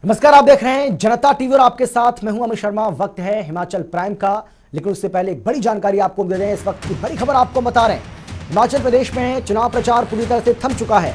नमस्कार, आप देख रहे हैं जनता टीवी और आपके साथ मैं हूं अमित शर्मा। वक्त है हिमाचल प्राइम का, लेकिन उससे पहले एक बड़ी जानकारी आपको दे रहे हैं। इस वक्त की बड़ी खबर आपको बता रहे हैं। हिमाचल प्रदेश में चुनाव प्रचार पूरी तरह से थम चुका है।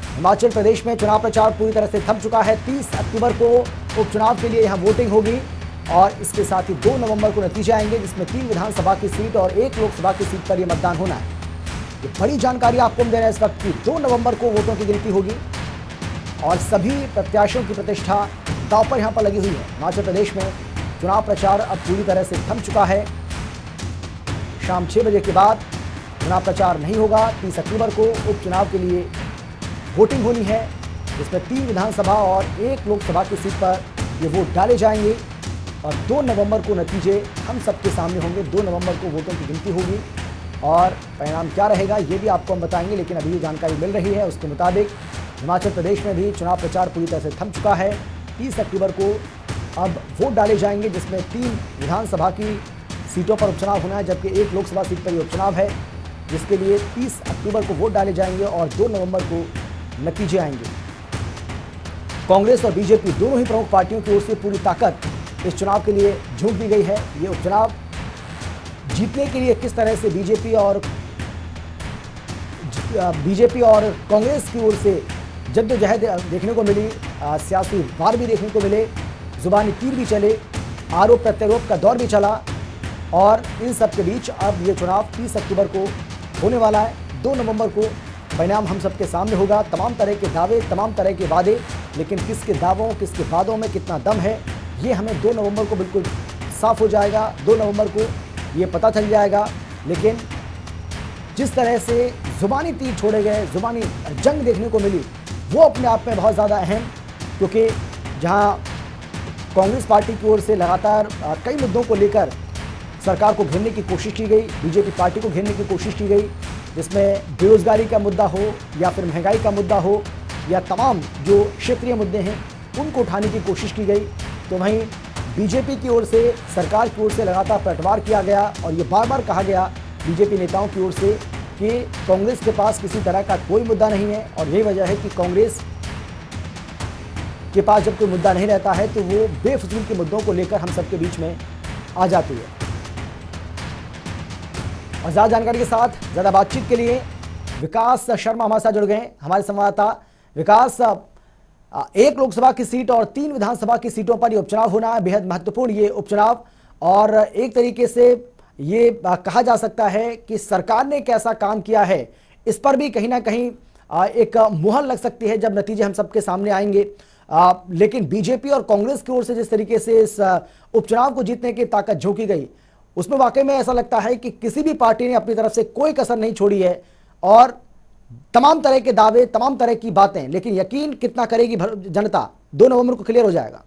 हिमाचल प्रदेश में चुनाव प्रचार पूरी तरह से थम चुका है। 30 अक्टूबर को उपचुनाव के लिए यहां वोटिंग होगी और इसके साथ ही 2 नवंबर को नतीजे आएंगे, जिसमें 3 विधानसभा की सीट और 1 लोकसभा की सीट पर यह मतदान होना है। ये बड़ी जानकारी आपको दे रहे हैं इस वक्त की। 2 नवंबर को वोटों की गिनती होगी और सभी प्रत्याशियों की प्रतिष्ठा दांव पर यहां पर लगी हुई है। हिमाचल प्रदेश में चुनाव प्रचार अब पूरी तरह से थम चुका है। शाम 6 बजे के बाद चुनाव प्रचार नहीं होगा। 30 अक्टूबर को उपचुनाव के लिए वोटिंग होनी है, जिसमें 3 विधानसभा और 1 लोकसभा की सीट पर ये वोट डाले जाएंगे और 2 नवंबर को नतीजे हम सबके सामने होंगे। 2 नवंबर को वोटों की गिनती होगी और परिणाम क्या रहेगा ये भी आपको हम बताएंगे। लेकिन अभी जानकारी मिल रही है, उसके मुताबिक हिमाचल प्रदेश में भी चुनाव प्रचार पूरी तरह से थम चुका है। 30 अक्टूबर को अब वोट डाले जाएंगे, जिसमें 3 विधानसभा की सीटों पर उपचुनाव होना है, जबकि 1 लोकसभा सीट पर ये उपचुनाव है, जिसके लिए 30 अक्टूबर को वोट डाले जाएंगे और 2 नवंबर को नतीजे आएंगे। कांग्रेस और बीजेपी दोनों ही प्रमुख पार्टियों की ओर से पूरी ताकत इस चुनाव के लिए झोंक दी गई है। ये उपचुनाव जीतने के लिए किस तरह से बीजेपी और कांग्रेस की ओर से जद्दोजहद देखने को मिली, सियासी वार भी देखने को मिले, जुबानी तीर भी चले, आरोप प्रत्यारोप का दौर भी चला और इन सब के बीच अब ये चुनाव 30 अक्टूबर को होने वाला है। 2 नवंबर को परिणाम हम सबके सामने होगा। तमाम तरह के दावे, तमाम तरह के वादे, लेकिन किसके दावों किसके वादों में कितना दम है ये हमें 2 नवंबर को बिल्कुल साफ हो जाएगा। 2 नवंबर को ये पता चल जाएगा। लेकिन जिस तरह से जुबानी तीर छोड़े गए, जुबानी जंग देखने को मिली, वो अपने आप में बहुत ज़्यादा अहम, क्योंकि जहां कांग्रेस पार्टी की ओर से लगातार कई मुद्दों को लेकर सरकार को घेरने की कोशिश की गई, बीजेपी पार्टी को घेरने की कोशिश की गई, जिसमें बेरोजगारी का मुद्दा हो या फिर महंगाई का मुद्दा हो या तमाम जो क्षेत्रीय मुद्दे हैं उनको उठाने की कोशिश की गई, तो वहीं बीजेपी की ओर से, सरकार की ओर से लगातार पलटवार किया गया और ये बार बार कहा गया बीजेपी नेताओं की ओर से कि कांग्रेस के पास किसी तरह का कोई मुद्दा नहीं है। और यही वजह है कि कांग्रेस के पास जब कोई मुद्दा नहीं रहता है तो वो बेफजूल के मुद्दों को लेकर हम सबके बीच में आ जाती है। और ज़्यादा जानकारी के साथ, ज़्यादा बातचीत के लिए विकास शर्मा हमारे साथ जुड़ गए, हमारे संवाददाता। विकास, 1 लोकसभा की सीट और 3 विधानसभा की सीटों पर ये उपचुनाव होना है, बेहद महत्वपूर्ण ये उपचुनाव, और एक तरीके से ये कहा जा सकता है कि सरकार ने कैसा काम किया है इस पर भी कहीं ना कहीं एक मुहर लग सकती है जब नतीजे हम सबके सामने आएंगे। लेकिन बीजेपी और कांग्रेस की ओर से जिस तरीके से इस उपचुनाव को जीतने की ताकत झोंकी गई, उसमें वाकई में ऐसा लगता है कि किसी भी पार्टी ने अपनी तरफ से कोई कसर नहीं छोड़ी है और तमाम तरह के दावे, तमाम तरह की बातें, लेकिन यकीन कितना करेगी जनता 2 नवंबर को क्लियर हो जाएगा।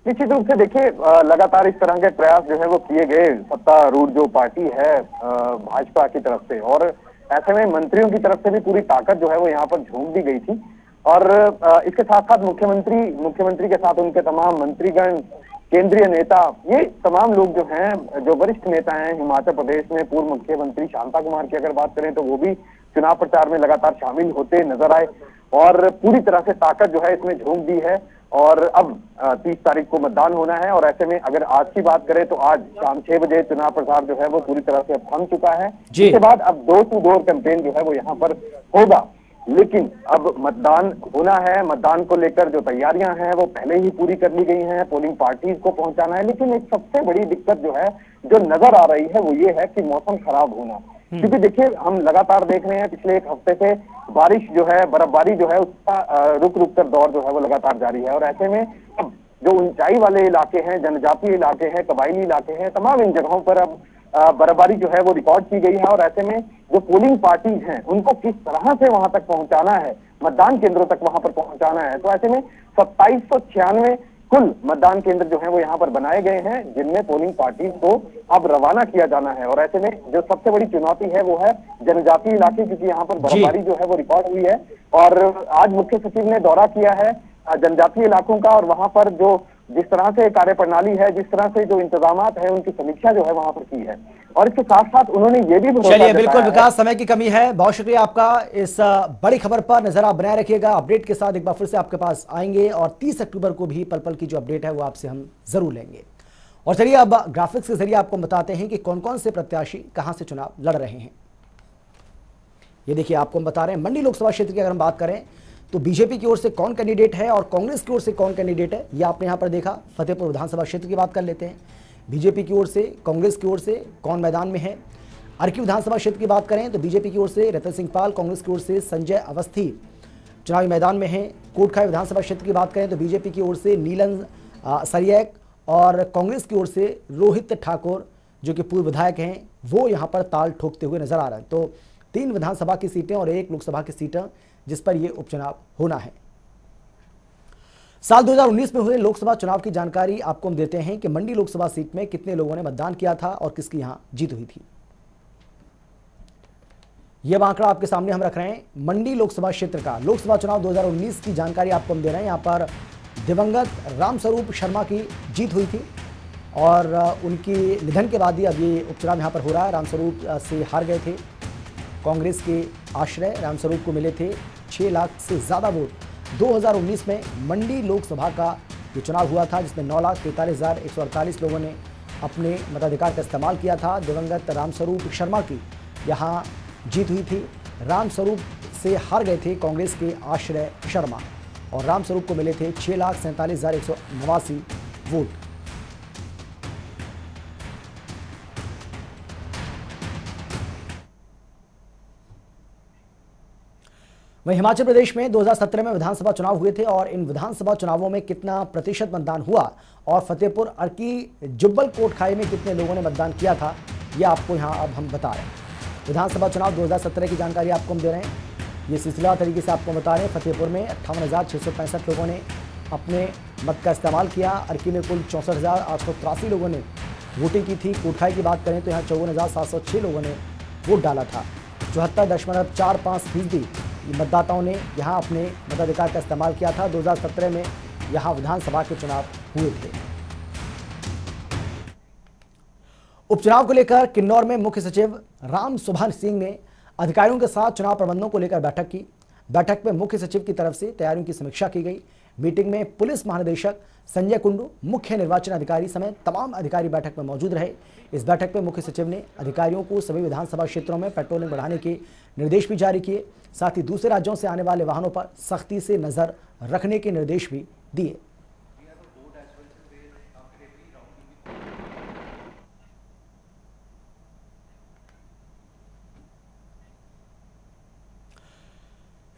निश्चित रूप से देखिए, लगातार इस तरह के प्रयास जो है वो किए गए सत्तारूढ़ जो पार्टी है भाजपा की तरफ से, और ऐसे में मंत्रियों की तरफ से भी पूरी ताकत जो है वो यहाँ पर झोंक दी गई थी। और इसके साथ साथ मुख्यमंत्री के साथ उनके तमाम मंत्रीगण, केंद्रीय नेता, ये तमाम लोग जो हैं, जो वरिष्ठ नेता हैं हिमाचल प्रदेश में, पूर्व मुख्यमंत्री शांता कुमार की अगर बात करें तो वो भी चुनाव प्रचार में लगातार शामिल होते नजर आए और पूरी तरह से ताकत जो है इसमें झोंक दी है। और अब 30 तारीख को मतदान होना है और ऐसे में अगर आज की बात करें तो आज शाम 6 बजे चुनाव प्रचार जो है वो पूरी तरह से अब थम चुका है। इसके बाद अब डोर टू डोर कैंपेन जो है वो यहाँ पर होगा, लेकिन अब मतदान होना है। मतदान को लेकर जो तैयारियां हैं वो पहले ही पूरी कर ली गई हैं, पोलिंग पार्टीज को पहुंचाना है। लेकिन एक सबसे बड़ी दिक्कत जो है, जो नजर आ रही है, वो ये है कि मौसम खराब होना। क्योंकि देखिए, हम लगातार देख रहे हैं पिछले 1 हफ्ते से बारिश जो है, बर्फबारी जो है, उसका रुक रुक कर दौर जो है वो लगातार जारी है। और ऐसे में अब जो ऊंचाई वाले इलाके हैं, जनजातीय इलाके हैं, कबायली इलाके हैं, तमाम इन जगहों पर अब बर्फबारी जो है वो रिकॉर्ड की गई है। और ऐसे में जो पोलिंग पार्टीज हैं उनको किस तरह से वहां तक पहुंचाना है, मतदान केंद्रों तक वहां पर पहुंचाना है, तो ऐसे में 2796 कुल मतदान केंद्र जो है वो यहाँ पर बनाए गए हैं, जिनमें पोलिंग पार्टीज को अब रवाना किया जाना है। और ऐसे में जो सबसे बड़ी चुनौती है वो है जनजातीय इलाके, क्योंकि यहाँ पर बर्फबारी जो है वो रिकॉर्ड हुई है। और आज मुख्य सचिव ने दौरा किया है जनजातीय इलाकों का, और वहां पर जो जिस तरह से कार्यप्रणाली है, जिस तरह से जो इंतजामात है, उनकी समीक्षा जो है वहां पर की है। और इसके साथ साथ उन्होंने ये भी भरोसा चलिए, बिल्कुल विकास, समय की कमी है। बहुत शुक्रिया आपका। इस बड़ी खबर पर नजर आप बनाए रखिएगा। अपडेट के साथ एक बार फिर से आपके पास आएंगे और 30 अक्टूबर को भी पल पल की जो अपडेट है वो आपसे हम जरूर लेंगे। और चलिए अब ग्राफिक्स के जरिए आपको बताते हैं कि कौन कौन से प्रत्याशी कहां से चुनाव लड़ रहे हैं। ये देखिए, आपको हम बता रहे हैं मंडी लोकसभा क्षेत्र की अगर हम बात करें तो बीजेपी की ओर से कौन कैंडिडेट है और कांग्रेस की ओर से कौन कैंडिडेट है, ये आपने यहां पर देखा। फतेहपुर विधानसभा क्षेत्र की बात कर लेते हैं। बीजेपी की ओर से, कांग्रेस की ओर से कौन मैदान में है। अर्की विधानसभा क्षेत्र की बात करें तो बीजेपी की ओर से रतन सिंह पाल, कांग्रेस की ओर से संजय अवस्थी चुनावी मैदान में है। कोटखाई विधानसभा क्षेत्र की बात करें तो बीजेपी की ओर से नीलन सरियक और कांग्रेस की ओर से रोहित ठाकुर जो कि पूर्व विधायक हैं, वो यहां पर ताल ठोकते हुए नजर आ रहे हैं। तो 3 विधानसभा की सीटें और 1 लोकसभा की सीटें जिस पर यह उपचुनाव होना है। साल 2019 में हुए लोकसभा चुनाव की जानकारी आपको हम देते हैं कि मंडी लोकसभा सीट में कितने लोगों ने मतदान किया था और किसकी यहां जीत हुई थी। यह आंकड़ा आपके सामने हम रख रहे हैं। मंडी लोकसभा क्षेत्र का लोकसभा चुनाव 2019 की जानकारी आपको हम दे रहे हैं। यहां पर दिवंगत रामस्वरूप शर्मा की जीत हुई थी और उनकी निधन के बाद ही अब ये उपचुनाव यहां पर हो रहा है। रामस्वरूप से हार गए थे। कांग्रेस के आश्रय रामस्वरूप को मिले थे 6 लाख से ज़्यादा वोट। 2019 में मंडी लोकसभा का ये चुनाव हुआ था जिसमें 9,43,148 लोगों ने अपने मताधिकार का इस्तेमाल किया था। दिवंगत रामस्वरूप शर्मा की यहाँ जीत हुई थी। रामस्वरूप से हार गए थे कांग्रेस के आश्रय शर्मा और रामस्वरूप को मिले थे 6,47,189 वोट। वहीं हिमाचल प्रदेश में 2017 में विधानसभा चुनाव हुए थे और इन विधानसभा चुनावों में कितना प्रतिशत मतदान हुआ और फतेहपुर, अर्की, जुब्बल, कोटखाई में कितने लोगों ने मतदान किया था, यह आपको यहां अब हम बता रहे हैं। विधानसभा चुनाव 2017 की जानकारी आपको हम दे रहे हैं। ये सिलसिला तरीके से आपको बता रहे हैं। फतेहपुर में 58,665 लोगों ने अपने मत का इस्तेमाल किया। अर्की में कुल 64,883 लोगों ने वोटिंग की थी। कोटखाई की बात करें तो यहाँ 54,706 लोगों ने वोट डाला था। 74.45% मतदाताओं ने यहाँ अपने मताधिकार का इस्तेमाल किया था। 2017 में यहाँ विधानसभा के चुनाव हुए थे। उपचुनाव को लेकर किन्नौर में मुख्य सचिव राम सुभान सिंह ने अधिकारियों के साथ चुनाव प्रबंधों को लेकर बैठक की। बैठक में मुख्य सचिव की तरफ से तैयारियों की समीक्षा की गई। मीटिंग में पुलिस महानिदेशक संजय कुंडू, मुख्य निर्वाचन अधिकारी समेत तमाम अधिकारी बैठक में मौजूद रहे। इस बैठक में मुख्य सचिव ने अधिकारियों को सभी विधानसभा क्षेत्रों में पेट्रोलिंग बढ़ाने के निर्देश भी जारी किए। साथ ही दूसरे राज्यों से आने वाले वाहनों पर सख्ती से नजर रखने के निर्देश भी दिए।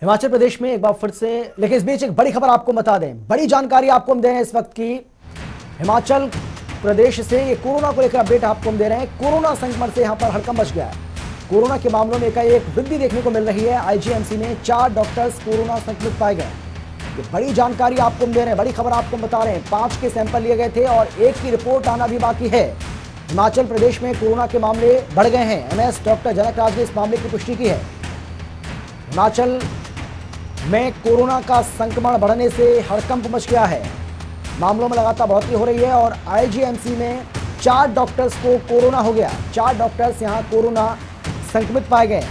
हिमाचल प्रदेश में एक बार फिर से, लेकिन इस बीच एक बड़ी खबर आपको बता दें, बड़ी जानकारी आपको हम दे रहे हैं इस वक्त की हिमाचल प्रदेश से। ये कोरोना को लेकर अपडेट आपको हम दे रहे हैं। कोरोना संक्रमण से यहां पर हड़कंप मच गया है। कोरोना के मामलों में एकाएक वृद्धि देखने को मिल रही है। आईजीएमसी में 4 डॉक्टर्स कोरोना संक्रमित पाए गए। ये बड़ी जानकारी आपको हम दे रहे हैं, बड़ी खबर आपको बता रहे हैं। 5 के सैंपल लिए गए थे और 1 की रिपोर्ट आना भी बाकी है। हिमाचल प्रदेश में कोरोना के मामले बढ़ गए हैं। एमएस डॉक्टर जनक राज ने इस मामले की पुष्टि की है। हिमाचल में कोरोना का संक्रमण बढ़ने से हड़कंप मच गया है। मामलों में लगातार बढ़ोतरी हो रही है और आईजीएमसी में 4 डॉक्टर्स को कोरोना हो गया। 4 डॉक्टर्स यहां कोरोना संक्रमित पाए गए।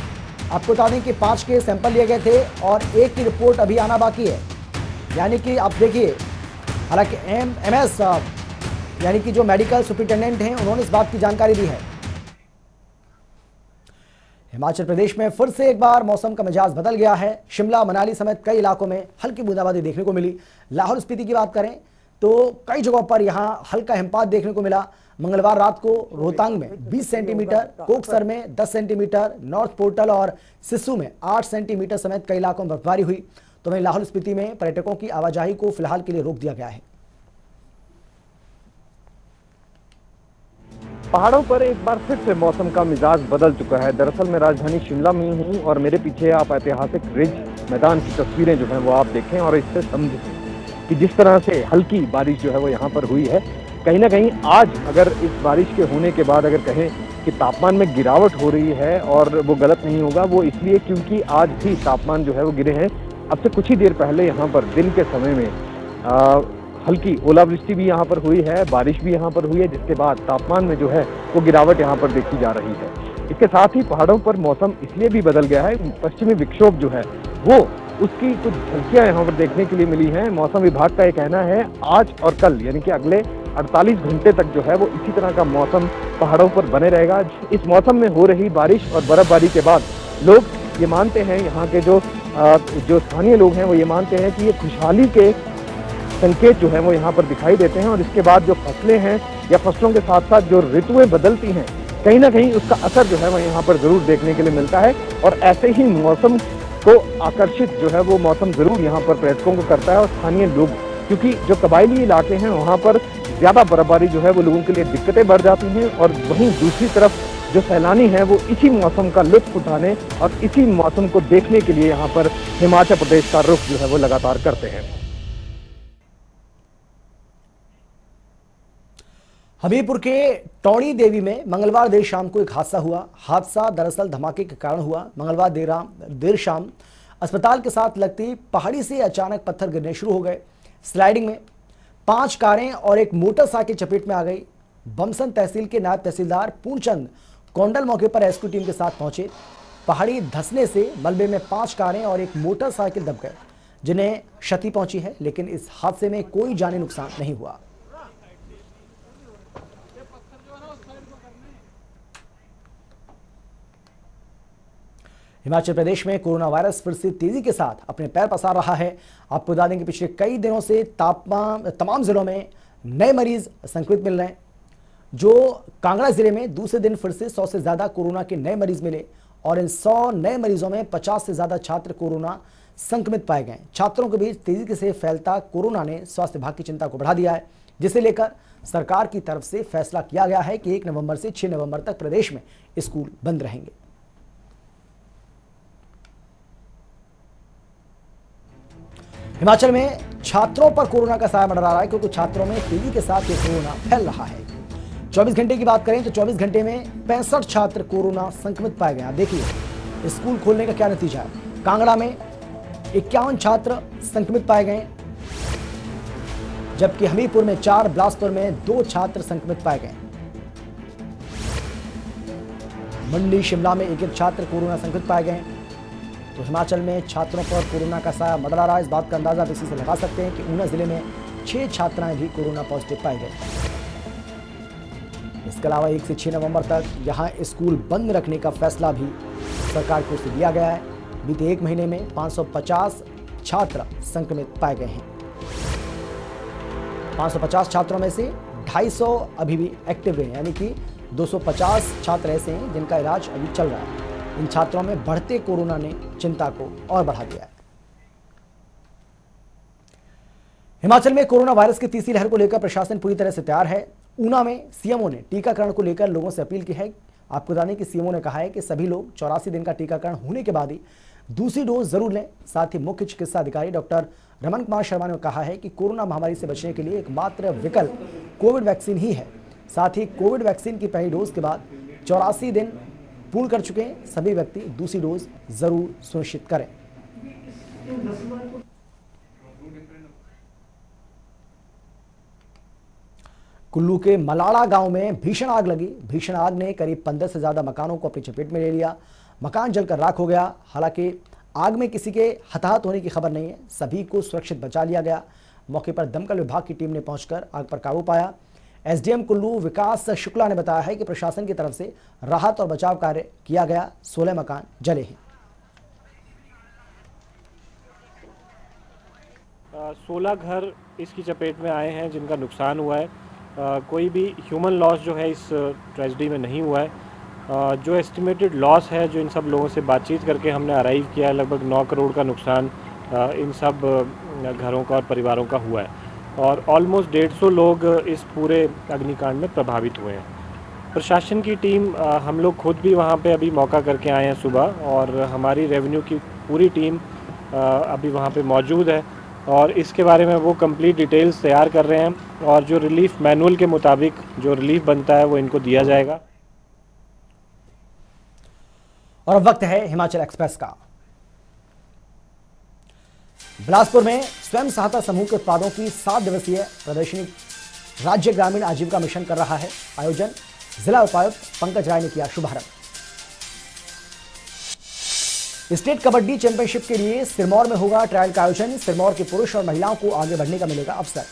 आपको बता दें कि 5 के सैंपल लिए गए थे और 1 की रिपोर्ट अभी आना बाकी है। यानी कि आप देखिए, हालांकि एमएस यानी कि जो मेडिकल सुपरिटेंडेंट हैं उन्होंने इस बात की जानकारी दी है। हिमाचल प्रदेश में फिर से एक बार मौसम का मिजाज बदल गया है। शिमला, मनाली समेत कई इलाकों में हल्की बूंदाबांदी देखने को मिली। लाहौल स्पीति की बात करें तो कई जगहों पर यहां हल्का हिमपात देखने को मिला। मंगलवार रात को रोहतांग में 20 सेंटीमीटर, कोकसर में 10 सेंटीमीटर, नॉर्थ पोर्टल और सिस्सू में 8 सेंटीमीटर समेत कई इलाकों में बर्फबारी हुई। तो वहीं लाहौल स्पीति में पर्यटकों की आवाजाही को फिलहाल के लिए रोक दिया गया है। पहाड़ों पर एक बार फिर से मौसम का मिजाज बदल चुका है। दरअसल मैं राजधानी शिमला में हूँ और मेरे पीछे आप ऐतिहासिक रिज मैदान की तस्वीरें जो हैं वो आप देखें और इससे समझें कि जिस तरह से हल्की बारिश जो है वो यहाँ पर हुई है। कहीं ना कहीं आज अगर इस बारिश के होने के बाद अगर कहें कि तापमान में गिरावट हो रही है और वो गलत नहीं होगा, वो इसलिए क्योंकि आज भी तापमान जो है वो गिरे हैं। अब से कुछ ही देर पहले यहाँ पर दिन के समय में हल्की ओलावृष्टि भी यहाँ पर हुई है, बारिश भी यहाँ पर हुई है, जिसके बाद तापमान में जो है वो गिरावट यहाँ पर देखी जा रही है। इसके साथ ही पहाड़ों पर मौसम इसलिए भी बदल गया है, पश्चिमी विक्षोभ जो है वो उसकी कुछ झलकियां यहाँ पर देखने के लिए मिली हैं। मौसम विभाग का ये कहना है आज और कल यानी कि अगले 48 घंटे तक जो है वो इसी तरह का मौसम पहाड़ों पर बने रहेगा। इस मौसम में हो रही बारिश और बर्फबारी के बाद लोग ये मानते हैं, यहाँ के जो स्थानीय लोग हैं वो ये मानते हैं कि ये खुशहाली के संकेत जो है वो यहाँ पर दिखाई देते हैं। और इसके बाद जो फसलें हैं या फसलों के साथ साथ जो ऋतुएं बदलती हैं, कहीं ना कहीं उसका असर जो है वो यहाँ पर जरूर देखने के लिए मिलता है। और ऐसे ही मौसम को आकर्षित जो है वो मौसम जरूर यहाँ पर पर्यटकों को करता है। और स्थानीय लोग, क्योंकि जो कबायली इलाके हैं वहाँ पर ज्यादा बर्फबारी जो है वो लोगों के लिए दिक्कतें बढ़ जाती हैं, और वहीं दूसरी तरफ जो सैलानी हैं वो इसी मौसम का लुत्फ उठाने और इसी मौसम को देखने के लिए यहाँ पर हिमाचल प्रदेश का रुख जो है वो लगातार करते हैं। हमीरपुर के टौणी देवी में मंगलवार देर शाम को एक हादसा हुआ। हादसा दरअसल धमाके के कारण हुआ। मंगलवार देर शाम अस्पताल के साथ लगती पहाड़ी से अचानक पत्थर गिरने शुरू हो गए। स्लाइडिंग में 5 कारें और एक मोटरसाइकिल चपेट में आ गई। बमसन तहसील के नायब तहसीलदार पूर्णचंद कोंडल मौके पर रेस्क्यू टीम के साथ पहुंचे। पहाड़ी धंसने से मलबे में 5 कारें और एक मोटरसाइकिल दब गए, जिन्हें क्षति पहुंची है, लेकिन इस हादसे में कोई जानी नुकसान नहीं हुआ। हिमाचल प्रदेश में कोरोना वायरस फिर से तेजी के साथ अपने पैर पसार रहा है। आपको बता दें कि पिछले कई दिनों से तमाम जिलों में नए मरीज संक्रमित मिल रहे हैं। जो कांगड़ा जिले में दूसरे दिन फिर से 100 से ज्यादा कोरोना के नए मरीज मिले, और इन 100 नए मरीजों में 50 से ज्यादा छात्र कोरोना संक्रमित पाए गए। छात्रों के बीच तेजी से फैलता कोरोना ने स्वास्थ्य विभाग की चिंता को बढ़ा दिया है, जिसे लेकर सरकार की तरफ से फैसला किया गया है कि 1 नवंबर से 6 नवंबर तक प्रदेश में स्कूल बंद रहेंगे। हिमाचल में छात्रों पर कोरोना का साया मंडरा रहा है, क्योंकि छात्रों में तेजी के साथ ये कोरोना फैल रहा है। 24 घंटे की बात करें तो 24 घंटे में 65 छात्र कोरोना संक्रमित पाए गए। देखिए स्कूल खोलने का क्या नतीजा है। कांगड़ा में 51 छात्र संक्रमित पाए गए, जबकि हमीरपुर में 4, बिलासपुर में 2 छात्र संक्रमित पाए गए। मंडी, शिमला में 1 छात्र कोरोना संक्रमित पाए गए। तो हिमाचल में छात्रों पर कोरोना का साया मंडरा रहा है। इस बात का अंदाजा इसी से लगा सकते हैं कि ऊना जिले में 6 छात्राएं भी कोरोना पॉजिटिव पाई गई। इसके अलावा 1 से 6 नवंबर तक यहां स्कूल बंद रखने का फैसला भी सरकार की ओर से लिया गया है। बीते 1 महीने में 550 छात्र संक्रमित पाए गए हैं। 550 छात्रों में से 250 अभी भी एक्टिव हैं, यानी कि 250 छात्र ऐसे हैं जिनका इलाज अभी चल रहा है। इन छात्रों में बढ़ते कोरोना ने चिंता को और बढ़ा दिया है। हिमाचल में कोरोना वायरस की तीसरी लहर को लेकर प्रशासन पूरी तरह से तैयार है। ऊना में सीएमओ ने टीकाकरण को लेकर लोगों से अपील की है। आपको बताने कि सीएमओ ने कहा है कि सभी लोग 84 दिन का टीकाकरण होने के बाद ही दूसरी डोज जरूर लें। साथ ही मुख्य चिकित्सा अधिकारी डॉक्टर रमन कुमार शर्मा ने कहा है कि कोरोना महामारी से बचने के लिए एकमात्र विकल्प कोविड वैक्सीन ही है। साथ ही कोविड वैक्सीन की पहली डोज के बाद 84 दिन पूर्ण कर चुके सभी व्यक्ति दूसरी डोज जरूर सुनिश्चित करें। कुल्लू के मलाड़ा गांव में भीषण आग लगी। भीषण आग ने करीब 15 से ज्यादा मकानों को अपनी चपेट में ले लिया। मकान जलकर राख हो गया। हालांकि आग में किसी के हताहत होने की खबर नहीं है। सभी को सुरक्षित बचा लिया गया। मौके पर दमकल विभाग की टीम ने पहुंचकर आग पर काबू पाया। एसडीएम कुल्लू विकास शुक्ला ने बताया है कि प्रशासन की तरफ से राहत और बचाव कार्य किया गया। 16 मकान जले हैं। 16 घर इसकी चपेट में आए हैं जिनका नुकसान हुआ है। कोई भी ह्यूमन लॉस जो है इस ट्रेजेडी में नहीं हुआ है। जो एस्टिमेटेड लॉस है, जो इन सब लोगों से बातचीत करके हमने अराइव किया है, लगभग 9 करोड़ का नुकसान इन सब घरों का और परिवारों का हुआ है। और ऑलमोस्ट 150 लोग इस पूरे अग्निकांड में प्रभावित हुए हैं। प्रशासन की टीम, हम लोग खुद भी वहाँ पे अभी मौका करके आए हैं सुबह, और हमारी रेवेन्यू की पूरी टीम अभी वहाँ पे मौजूद है और इसके बारे में वो कंप्लीट डिटेल्स तैयार कर रहे हैं। और जो रिलीफ मैनुअल के मुताबिक जो रिलीफ बनता है वो इनको दिया जाएगा। और अब वक्त है हिमाचल एक्सप्रेस का। बिलासपुर में स्वयं सहायता समूह के उत्पादों की 7 दिवसीय प्रदर्शनी राज्य ग्रामीण आजीविका मिशन कर रहा है आयोजन। जिला उपायुक्त पंकज राय ने किया शुभारंभ। स्टेट कबड्डी चैंपियनशिप के लिए सिरमौर में होगा ट्रायल का आयोजन। सिरमौर के पुरुष और महिलाओं को आगे बढ़ने का मिलेगा अवसर।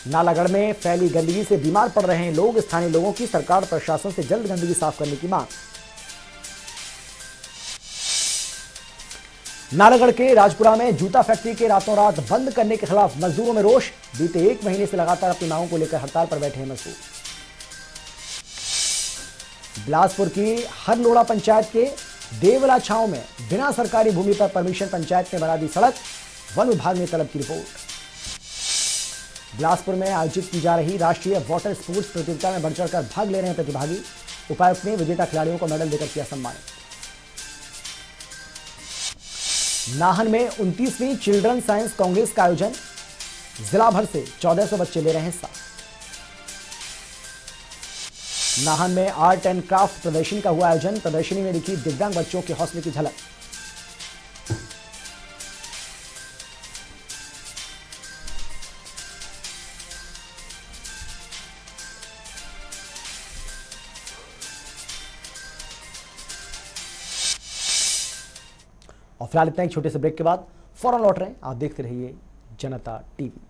नालागढ़ में फैली गंदगी से बीमार पड़ रहे हैं लोग। स्थानीय लोगों की सरकार प्रशासन से जल्द गंदगी साफ करने की मांग। नालागढ़ के राजपुरा में जूता फैक्ट्री के रातों रात बंद करने के खिलाफ मजदूरों में रोष। बीते 1 महीने से लगातार अपनी मांगों को लेकर हड़ताल पर बैठे हैं मजदूर। बिलासपुर की हरलोड़ा पंचायत के देवला छांव में बिना सरकारी भूमि पर परमिशन पंचायत ने बना दी सड़क। वन विभाग ने तलब की रिपोर्ट। बिलासपुर में आयोजित की जा रही राष्ट्रीय वाटर स्पोर्ट्स प्रतियोगिता में बढ़ चढ़कर भाग ले रहे हैं प्रतिभागी। उपायुक्त ने विजेता खिलाड़ियों को मेडल देकर किया सम्मानित। नाहन में 29वीं चिल्ड्रन साइंस कांग्रेस का आयोजन। जिला भर से 1400 बच्चे ले रहे हैं हिस्सा। नाहन में आर्ट एंड क्राफ्ट प्रदर्शनी का हुआ आयोजन। प्रदर्शनी में दिखी दिव्यांग बच्चों के हौसले की झलक। और फिलहाल इतना एक छोटे से ब्रेक के बाद फौरन लौट रहे हैं। आप देखते रहिए जनता टीवी।